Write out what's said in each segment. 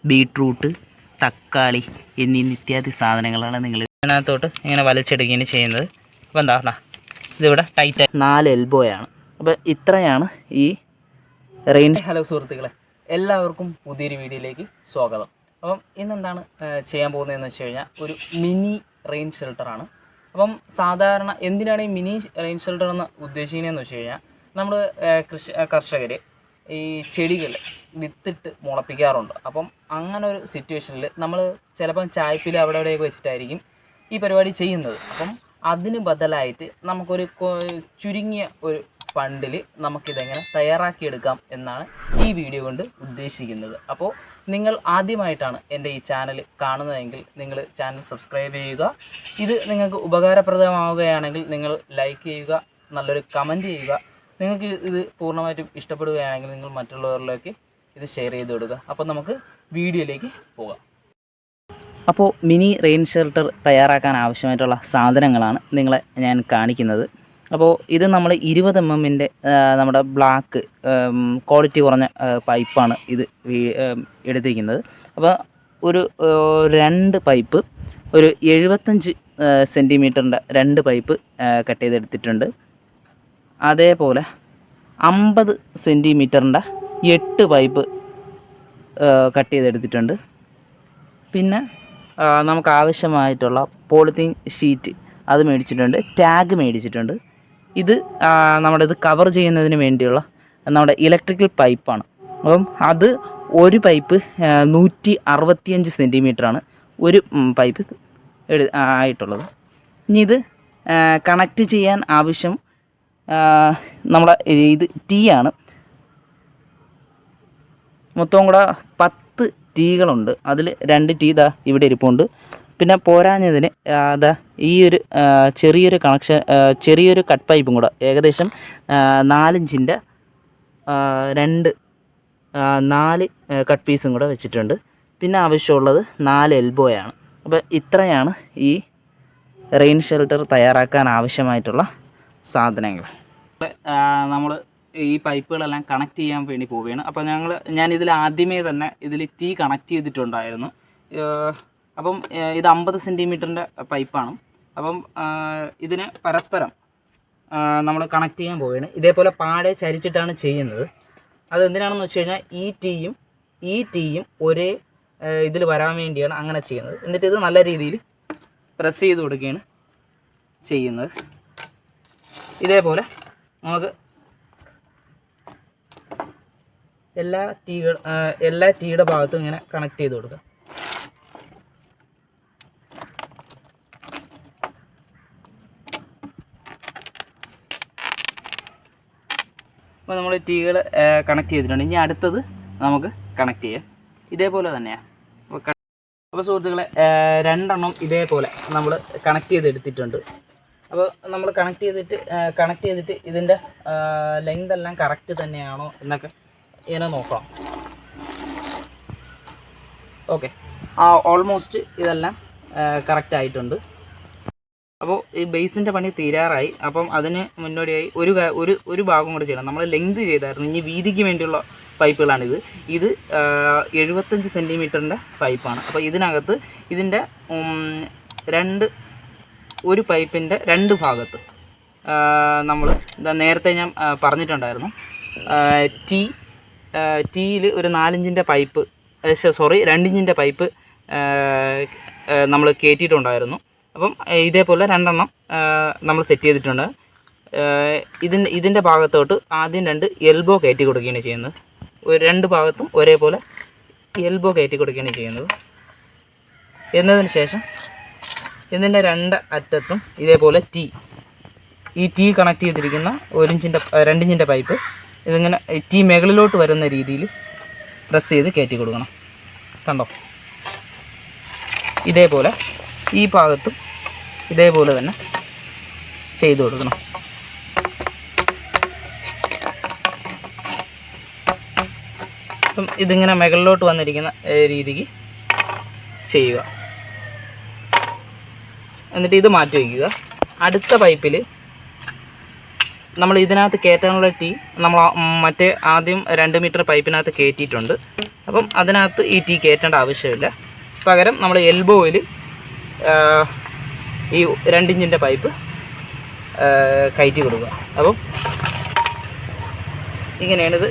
Beetroot, തക്കാളി എന്നീ നിത്യാദി സാധനങ്ങളാണ് നിങ്ങൾ ഇതിനകത്തോട്ട് ഇങ്ങനെ വലിച്ചെടുക്കുകയാണ് ചെയ്യുന്നത്. അപ്പോൾ എന്താ ഇതിവിടെ ടൈറ്റ് 4 എൽബോയാണ്. അപ്പോൾ ഇത്രയാണ് ഈ റെയിൻ. ഹലോ സുഹൃത്തുക്കളെ, എല്ലാവർക്കും പുതിയൊരു വീഡിയോയിലേക്ക് സ്വാഗതം. അപ്പം ഇന്നെന്താണ് ചെയ്യാൻ പോകുന്നതെന്ന് വെച്ച് കഴിഞ്ഞാൽ ഒരു മിനി റെയിൻ ഷെൽട്ടറാണ്. അപ്പം സാധാരണ എന്തിനാണ് ഈ മിനി റെയിൻ ഷെൽട്ടർ എന്ന് ഉദ്ദേശിക്കുന്നതെന്ന് വെച്ച് കഴിഞ്ഞാൽ നമ്മൾ കർഷകർ ഈ ചെടികൾ വിത്തിട്ട് മുളപ്പിക്കാറുണ്ട്. അപ്പം അങ്ങനെ ഒരു സിറ്റുവേഷനിൽ നമ്മൾ ചിലപ്പം ചായപ്പിൽ അവിടെ എവിടെയൊക്കെ വെച്ചിട്ടായിരിക്കും ഈ പരിപാടി ചെയ്യുന്നത്. അപ്പം അതിന് ബദലായിട്ട് നമുക്കൊരു ചുരുങ്ങിയ ഒരു ഫണ്ടിൽ നമുക്കിതെങ്ങനെ തയ്യാറാക്കിയെടുക്കാം എന്നാണ് ഈ വീഡിയോ കൊണ്ട് ഉദ്ദേശിക്കുന്നത്. അപ്പോൾ നിങ്ങൾ ആദ്യമായിട്ടാണ് എൻ്റെ ഈ ചാനൽ കാണുന്നതെങ്കിൽ നിങ്ങൾ ചാനൽ സബ്സ്ക്രൈബ് ചെയ്യുക. ഇത് നിങ്ങൾക്ക് ഉപകാരപ്രദമാവുകയാണെങ്കിൽ നിങ്ങൾ ലൈക്ക് ചെയ്യുക, നല്ലൊരു കമൻറ്റ് ചെയ്യുക. നിങ്ങൾക്ക് ഇത് പൂർണ്ണമായിട്ടും ഇഷ്ടപ്പെടുകയാണെങ്കിൽ നിങ്ങൾ മറ്റുള്ളവരിലേക്ക് ഇത് ഷെയർ ചെയ്ത് കൊടുക്കുക. അപ്പോൾ നമുക്ക് വീഡിയോയിലേക്ക് പോകാം. അപ്പോൾ മിനി റെയിൻ ഷെൽട്ടർ തയ്യാറാക്കാൻ ആവശ്യമായിട്ടുള്ള സാധനങ്ങളാണ് നിങ്ങളെ ഞാൻ കാണിക്കുന്നത്. അപ്പോൾ ഇത് നമ്മൾ 20 mm നമ്മുടെ ബ്ലാക്ക് ക്വാളിറ്റി കുറഞ്ഞ പൈപ്പാണ് ഇത് എടുത്തിരിക്കുന്നത്. അപ്പോൾ ഒരു 2 പൈപ്പ്, ഒരു 75 സെൻറ്റിമീറ്ററിൻ്റെ 2 പൈപ്പ് കട്ട് ചെയ്തെടുത്തിട്ടുണ്ട്. അതേപോലെ 50 സെൻറ്റിമീറ്ററിൻ്റെ 8 പൈപ്പ് കട്ട് ചെയ്തെടുത്തിട്ടുണ്ട്. പിന്നെ നമുക്ക് ആവശ്യമായിട്ടുള്ള പോളിത്തീൻ ഷീറ്റ് അത് മേടിച്ചിട്ടുണ്ട്, ടാഗ് മേടിച്ചിട്ടുണ്ട്. ഇത് നമ്മുടെ ഇത് കവർ ചെയ്യുന്നതിന് വേണ്ടിയുള്ള നമ്മുടെ ഇലക്ട്രിക്കൽ പൈപ്പാണ്. അപ്പം അത് ഒരു പൈപ്പ് 165 സെൻറ്റിമീറ്ററാണ് ഒരു പൈപ്പ് ആയിട്ടുള്ളത്. ഇനി ഇത് കണക്റ്റ് ചെയ്യാൻ ആവശ്യം നമ്മളെ ഇത് ടീ ആണ്. മൊത്തം കൂടെ 10 ടീകളുണ്ട്. അതിൽ 2 ടീ ഇതാ ഇവിടെ ഇരിപ്പുണ്ട്. പിന്നെ പോരാഞ്ഞതിന് അതാ ഈ ഒരു ചെറിയൊരു കട്ട് പൈപ്പും കൂടെ ഏകദേശം 4 ഇഞ്ചിൻ്റെ 4 കട്ട് പീസും കൂടെ വെച്ചിട്ടുണ്ട്. പിന്നെ ആവശ്യമുള്ളത് 4 എൽബോയാണ്. അപ്പോൾ ഇത്രയാണ് ഈ റെയിൻ ഷെൽട്ടർ തയ്യാറാക്കാൻ ആവശ്യമായിട്ടുള്ള സാധനങ്ങൾ. നമ്മൾ ഈ പൈപ്പുകളെല്ലാം കണക്ട് ചെയ്യാൻ വേണ്ടി പോവുകയാണ്. അപ്പോൾ ഞാനിതിൽ ആദ്യമേ തന്നെ ഇതിൽ ടീ കണക്ട് ചെയ്തിട്ടുണ്ടായിരുന്നു. അപ്പം ഇത് 50 സെൻറ്റിമീറ്ററിൻ്റെ പൈപ്പാണ്. അപ്പം ഇതിന് പരസ്പരം നമ്മൾ കണക്ട് ചെയ്യാൻ പോവുകയാണ്. ഇതേപോലെ പാടെ ചരിച്ചിട്ടാണ് ചെയ്യുന്നത്. അതെന്തിനാണെന്ന് വെച്ച് കഴിഞ്ഞാൽ ഈ ടീയും ഒരേ ഇതിൽ വരാൻ വേണ്ടിയാണ് അങ്ങനെ ചെയ്യുന്നത്. എന്നിട്ട് ഇത് നല്ല രീതിയിൽ പ്രസ് ചെയ്ത് കൊടുക്കുകയാണ് ചെയ്യുന്നത്. ഇതേപോലെ നമുക്ക് എല്ലാ ടീയുടെ ഭാഗത്തും ഇങ്ങനെ കണക്ട് ചെയ്ത് കൊടുക്കുക. അപ്പോൾ നമ്മൾ ടീകൾ കണക്ട് ചെയ്തിട്ടുണ്ട്. ഇനി അടുത്തത് നമുക്ക് കണക്ട് ചെയ്യാം. ഇതേപോലെ തന്നെയാണ്. അപ്പോൾ സുഹൃത്തുക്കളെ, 2 എണ്ണം ഇതേപോലെ നമ്മൾ കണക്ട് ചെയ്തെടുത്തിട്ടുണ്ട്. അപ്പോൾ നമ്മൾ കണക്ട് ചെയ്തിട്ട് ഇതിൻ്റെ ലെങ്ത് എല്ലാം കറക്റ്റ് തന്നെയാണോ എന്നൊക്കെ ഇങ്ങനെ നോക്കാം. ഓക്കെ, ഓൾമോസ്റ്റ് ഇതെല്ലാം കറക്റ്റ് ആയിട്ടുണ്ട്. അപ്പോൾ ഈ ബേസിൻ്റെ പണി തീരാറായി. അപ്പം അതിന് മുന്നോടിയായി ഒരു ഭാഗം കൂടെ ചെയ്യണം. നമ്മൾ ലെങ്ത് ചെയ്തായിരുന്നു. ഇനി വീതിക്ക് വേണ്ടിയുള്ള പൈപ്പുകളാണിത്. ഇത് 75 സെൻറ്റിമീറ്ററിൻ്റെ പൈപ്പാണ്. അപ്പോൾ ഇതിനകത്ത് ഇതിൻ്റെ ഒരു പൈപ്പിൻ്റെ 2 ഭാഗത്ത് നമ്മൾ നേരത്തെ ഞാൻ പറഞ്ഞിട്ടുണ്ടായിരുന്നു, ടീയിൽ ഒരു 4 ഇഞ്ചിൻ്റെ പൈപ്പ് 2 ഇഞ്ചിൻ്റെ പൈപ്പ് നമ്മൾ കയറ്റിയിട്ടുണ്ടായിരുന്നു. അപ്പം ഇതേപോലെ 2 എണ്ണം നമ്മൾ സെറ്റ് ചെയ്തിട്ടുണ്ട്. ഇതിൻ്റെ ഭാഗത്തോട്ട് ആദ്യം 2 എൽബോ കയറ്റി കൊടുക്കുകയാണ് ചെയ്യുന്നത്. 2 ഭാഗത്തും ഒരേപോലെ എൽബോ കയറ്റി കൊടുക്കുകയാണ് ചെയ്യുന്നത്. എന്നതിന് ശേഷം ഇതിൻ്റെ 2 അറ്റത്തും ഇതേപോലെ ഈ ടീ കണക്ട് ചെയ്തിരിക്കുന്ന 2 ഇഞ്ചിൻ്റെ പൈപ്പ് ഇതിങ്ങനെ ടീ മുകളിലോട്ട് വരുന്ന രീതിയിൽ പ്രസ് ചെയ്ത് കയറ്റി കൊടുക്കണം. കണ്ടോ? ഇതേപോലെ ഈ ഭാഗത്തും ഇതേപോലെ തന്നെ ചെയ്തു കൊടുക്കണം. അപ്പം ഇതിങ്ങനെ മുകളിലോട്ട് വന്നിരിക്കുന്ന രീതിക്ക് ചെയ്യുക. എന്നിട്ട് ഇത് മാറ്റി വയ്ക്കുക. അടുത്ത പൈപ്പിൽ നമ്മൾ ഇതിനകത്ത് കയറ്റാനുള്ള ടീ നമ്മൾ മറ്റേ ആദ്യം 2 മീറ്റർ പൈപ്പിനകത്ത് കയറ്റിയിട്ടുണ്ട്. അപ്പം അതിനകത്ത് ഈ ടീ കയറ്റേണ്ട ആവശ്യമില്ല. പകരം നമ്മൾ എൽബോയിൽ ഈ 2 ഇഞ്ചിൻ്റെ പൈപ്പ് കയറ്റി കൊടുക്കുക. അപ്പം ഇങ്ങനെയാണ് ഇത്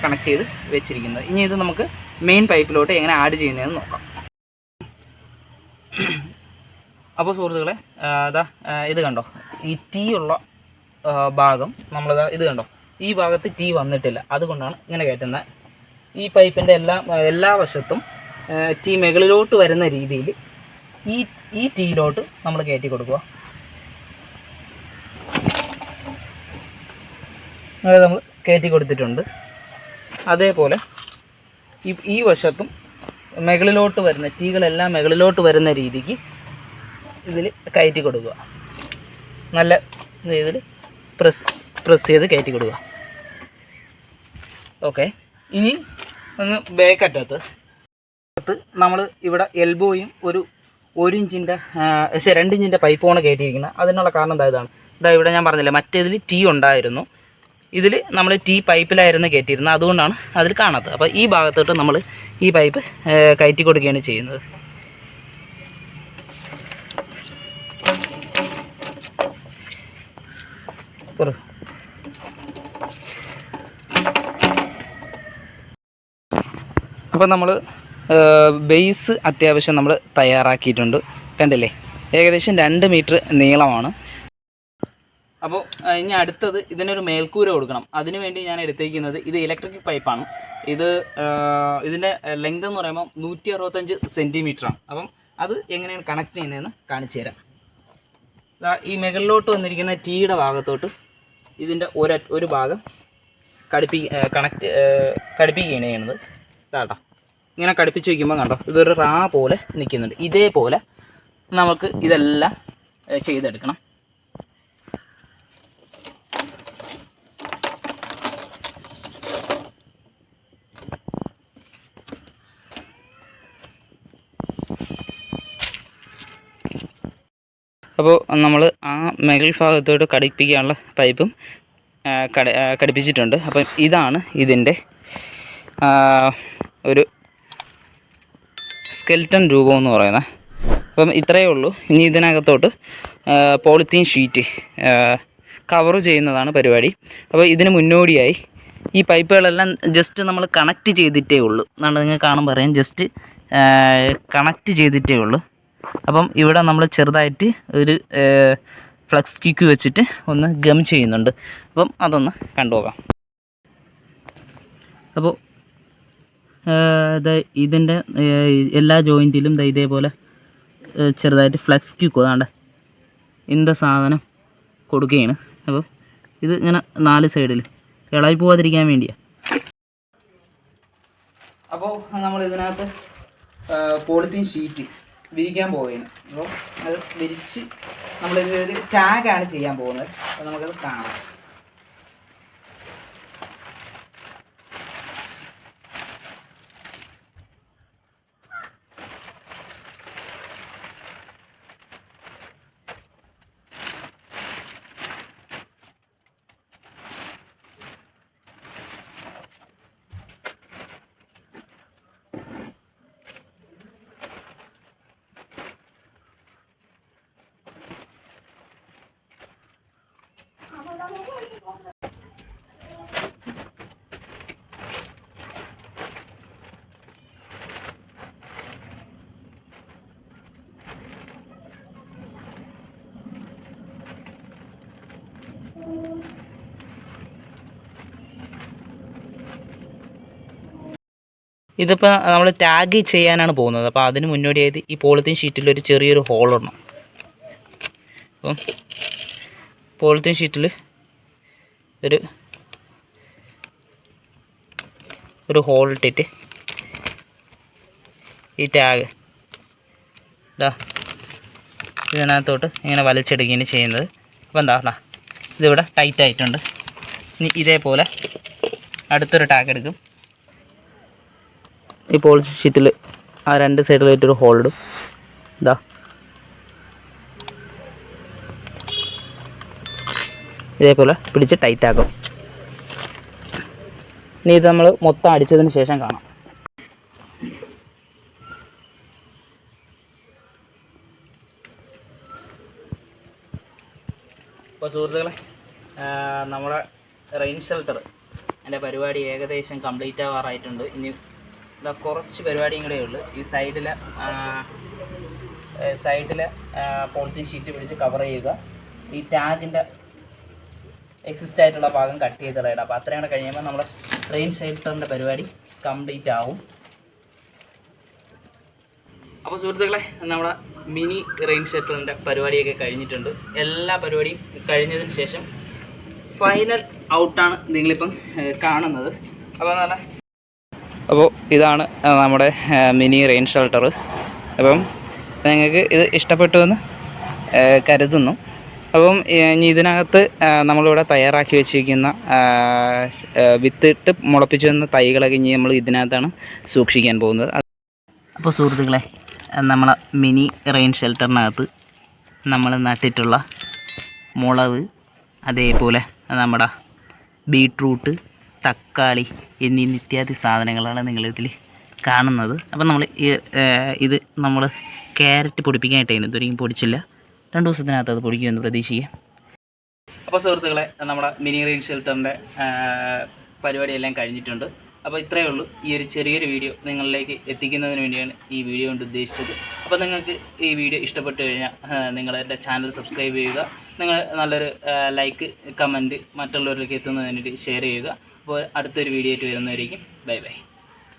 കണക്ട് ചെയ്ത് വെച്ചിരിക്കുന്നത്. ഇനി ഇത് നമുക്ക് മെയിൻ പൈപ്പിലോട്ട് എങ്ങനെ ആഡ് ചെയ്യുന്നതെന്ന് നോക്കാം. അപ്പോൾ സുഹൃത്തുക്കളെ, ഇത് കണ്ടോ, ഈ ടീ ഉള്ള ഭാഗം ഇത് കണ്ടോ, ഈ ഭാഗത്ത് ടീ വന്നിട്ടില്ല. അതുകൊണ്ടാണ് ഇങ്ങനെ കയറ്റുന്നത്. ഈ പൈപ്പിൻ്റെ എല്ലാ വശത്തും ടീ മുകളിലോട്ട് വരുന്ന രീതിയിൽ ഈ ടീയിലോട്ട് നമ്മൾ കയറ്റി കൊടുക്കുക. അത് നമ്മൾ കയറ്റി കൊടുത്തിട്ടുണ്ട്. അതേപോലെ ഈ വശത്തും മുകളിലോട്ട് വരുന്ന ടീകളെല്ലാം മുകളിലോട്ട് വരുന്ന രീതിക്ക് ഇതിൽ കയറ്റി കൊടുക്കുക. നല്ല ഇതിൽ പ്രസ് ചെയ്ത് കയറ്റി കൊടുക്കുക. ഓക്കെ. ഇനി ഒന്ന് ബാക്കറ്റത്ത് നമ്മൾ ഇവിടെ എൽബോയും ഒരു 1 ഇഞ്ചിൻ്റെ 2 ഇഞ്ചിൻ്റെ പൈപ്പാണ് കയറ്റിയിരിക്കുന്നത്. അതിനുള്ള കാരണം ഇതാണ്. ഇവിടെ ഞാൻ പറഞ്ഞില്ലേ, മറ്റേതിൽ ടീ ഉണ്ടായിരുന്നു, ഇതിൽ നമ്മൾ ടീ പൈപ്പിലായിരുന്നു കയറ്റിയിരുന്നത്. അതുകൊണ്ടാണ് അതിൽ കാണാത്തത്. അപ്പോൾ ഈ ഭാഗത്തോട്ട് നമ്മൾ ഈ പൈപ്പ് കയറ്റി കൊടുക്കുകയാണ് ചെയ്യുന്നത്. അപ്പോൾ നമ്മൾ ബേസ് അത്യാവശ്യം നമ്മൾ തയ്യാറാക്കിയിട്ടുണ്ട്. കണ്ടില്ലേ, ഏകദേശം 2 മീറ്റർ നീളമാണ്. അപ്പോൾ ഇനി അടുത്തത് ഇതിനൊരു മേൽക്കൂര കൊടുക്കണം. അതിനു വേണ്ടി ഞാൻ എടുത്തേക്കുന്നത് ഇത് ഇലക്ട്രിക് പൈപ്പാണ്. ഇതിൻ്റെ ലെങ്ത് എന്ന് പറയുമ്പോൾ 165 സെൻറ്റിമീറ്ററാണ്. അപ്പം അത് എങ്ങനെയാണ് കണക്ട് ചെയ്യുന്നതെന്ന് കാണിച്ചു തരാം. ഈ മുകളിലോട്ട് വന്നിരിക്കുന്ന ടീയുടെ ഭാഗത്തോട്ട് ഇതിൻ്റെ ഒരു ഭാഗം കടുപ്പിക്കുകയാണ് ചെയ്യുന്നത്. ഇതാട്ടോ, ഇങ്ങനെ കടുപ്പിച്ച് വയ്ക്കുമ്പോൾ കണ്ടോ, ഇതൊരു റാ പോലെ നിൽക്കുന്നുണ്ട്. ഇതേപോലെ നമുക്ക് ഇതെല്ലാം ചെയ്തെടുക്കണം. അപ്പോൾ നമ്മൾ ആ മുകൾ ഭാഗത്തോട്ട് കടുപ്പിക്കാനുള്ള പൈപ്പും ഘടിപ്പിച്ചിട്ടുണ്ട്. അപ്പം ഇതാണ് ഇതിൻ്റെ ഒരു സ്കെൽറ്റൻ രൂപം എന്ന് പറയുന്നത്. അപ്പം ഇത്രയേ ഉള്ളൂ. ഇനി ഇതിനകത്തോട്ട് പോളിത്തീൻ ഷീറ്റ് കവർ ചെയ്യുന്നതാണ് പരിപാടി. അപ്പോൾ ഇതിന് മുന്നോടിയായി ഈ പൈപ്പുകളെല്ലാം ജസ്റ്റ് നമ്മൾ കണക്റ്റ് ചെയ്തിട്ടേ ഉള്ളൂ. നിങ്ങൾ കാണുമ്പോൾ പറയാം, ജസ്റ്റ് കണക്റ്റ് ചെയ്തിട്ടേ ഉള്ളൂ. അപ്പം ഇവിടെ നമ്മൾ ചെറുതായിട്ട് ഒരു ഫ്ലക്സ് കിക്ക് വെച്ചിട്ട് ഒന്ന് ഗം ചെയ്യുന്നുണ്ട്. അപ്പം അതൊന്ന് കണ്ടുപോകാം. അപ്പോൾ ഇതിൻ്റെ എല്ലാ ജോയിൻറ്റിലും ഇതേപോലെ ചെറുതായിട്ട് ഫ്ലക്സ് ക്യൂക്ക് അതാണ്ട് ഇതിൻ്റെ സാധനം കൊടുക്കുകയാണ്. അപ്പോൾ ഇത് ഇങ്ങനെ 4 സൈഡിൽ ഇളകി പോകാതിരിക്കാൻ വേണ്ടിയാണ്. അപ്പോൾ നമ്മൾ ഇതിനകത്ത് പോളിത്തീൻ ഷീറ്റ് വിരിക്കാൻ പോവുകയാണ്. അപ്പോൾ അത് വിരിച്ച് നമ്മളിതൊരു ടാഗാണ് ചെയ്യാൻ പോകുന്നത്. അപ്പോൾ നമുക്കത് കാണാം. ഇതിപ്പോൾ നമ്മൾ ടാഗ് ചെയ്യാനാണ് പോകുന്നത്. അപ്പോൾ അതിന് മുന്നോടിയായിട്ട് ഈ പോളിത്തീൻ ഷീറ്റിൽ ഒരു ചെറിയൊരു ഹോളിടണം. അപ്പം പോളിത്തീൻ ഷീറ്റിൽ ഒരു ഹോൾ ഇട്ടിട്ട് ഈ ടാഗ് ഇതിനകത്തോട്ട് ഇങ്ങനെ വലിച്ചെടുക്കുകയാണ് ചെയ്യുന്നത്. അപ്പോൾ എന്താ ഇതിവിടെ ടൈറ്റ് ആയിട്ടുണ്ട്. ഇനി ഇതേപോലെ അടുത്തൊരു ടാഗ് എടുക്കും. ഈ പോളിത്തീൻ ഷീറ്റിൽ ആ 2 സൈഡിലായിട്ടൊരു ഹോൾ ഇടും. ഇതേപോലെ പിടിച്ച് ടൈറ്റാക്കും. ഇനി ഇത് നമ്മൾ മൊത്തം അടിച്ചതിന് ശേഷം കാണാം. അപ്പോൾ സുഹൃത്തുക്കളെ, നമ്മുടെ റെയിൻ ഷെൽട്ടർ അതിൻ്റെ പരിപാടി ഏകദേശം കംപ്ലീറ്റ് ആവാറായിട്ടുണ്ട്. ഇനി ഇതാ കുറച്ച് പരിപാടിയും കൂടെ ഉള്ളു. ഈ സൈഡിൽ പോളിത്തീൻ ഷീറ്റ് പിടിച്ച് കവർ ചെയ്യുക. ഈ ടാഗിൻ്റെ എക്സിസ്റ്റ് ആയിട്ടുള്ള ഭാഗം കട്ട് ചെയ്ത് കളയണം. അപ്പോൾ അത്രയും കൂടെ കഴിയുമ്പോൾ നമ്മുടെ റെയിൻ ഷെൽട്ടറിൻ്റെ പരിപാടി കംപ്ലീറ്റ് ആവും. അപ്പോൾ സുഹൃത്തുക്കളെ, നമ്മുടെ മിനി റെയിൻ ഷെൽട്ടറിൻ്റെ പരിപാടിയൊക്കെ കഴിഞ്ഞിട്ടുണ്ട്. എല്ലാ പരിപാടിയും കഴിഞ്ഞതിന് ശേഷം ഫൈനൽ ഔട്ടാണ് നിങ്ങളിപ്പം കാണുന്നത്. അപ്പോൾ ഇതാണ് നമ്മുടെ മിനി റെയിൻ ഷെൽട്ടർ. അപ്പം നിങ്ങൾക്ക് ഇത് ഇഷ്ടപ്പെട്ടുവെന്ന് കരുതുന്നു. അപ്പം ഇനി ഇതിനകത്ത് നമ്മളിവിടെ തയ്യാറാക്കി വെച്ചിരിക്കുന്ന വിത്തിട്ട് മുളപ്പിച്ചു വന്ന തൈകളൊക്കെ ഇനി നമ്മൾ ഇതിനകത്താണ് സൂക്ഷിക്കാൻ പോകുന്നത്. അപ്പോൾ സുഹൃത്തുക്കളെ, നമ്മളെ മിനി റെയിൻ ഷെൽട്ടറിനകത്ത് നമ്മൾ നട്ടിട്ടുള്ള മുളക്, അതേപോലെ നമ്മുടെ ബീട്രൂട്ട്, തക്കാളി എന്നീ നിത്യാദി സാധനങ്ങളാണ് നിങ്ങളിതിൽ കാണുന്നത്. അപ്പം നമ്മൾ ഇത് നമ്മൾ ക്യാരറ്റ് പൊടിപ്പിക്കാനായിട്ടാണ് ഇതുവരെയും പൊടിച്ചില്ല. 2 ദിവസത്തിനകത്ത് അത് പൊടിക്കുമെന്ന് പ്രതീക്ഷിക്കുക. അപ്പോൾ സുഹൃത്തുക്കളെ, നമ്മുടെ മിനി റെയിൻ ഷെൽട്ടറിൻ്റെ പരിപാടിയെല്ലാം കഴിഞ്ഞിട്ടുണ്ട്. അപ്പോൾ ഇത്രയേ ഉള്ളൂ. ഈ ഒരു ചെറിയൊരു വീഡിയോ നിങ്ങളിലേക്ക് എത്തിക്കുന്നതിന് വേണ്ടിയാണ് ഈ വീഡിയോ കൊണ്ട് ഉദ്ദേശിച്ചത്. അപ്പോൾ നിങ്ങൾക്ക് ഈ വീഡിയോ ഇഷ്ടപ്പെട്ട് കഴിഞ്ഞാൽ നിങ്ങളുടെ ചാനൽ സബ്സ്ക്രൈബ് ചെയ്യുക. നിങ്ങൾ നല്ലൊരു ലൈക്ക്, കമൻറ്റ് മറ്റുള്ളവരിലേക്ക് എത്തുന്നതിന് വേണ്ടി ഷെയർ ചെയ്യുക. അപ്പോൾ അടുത്തൊരു വീഡിയോ ആയിട്ട് വരുന്നവരേക്കും ബൈ ബൈ.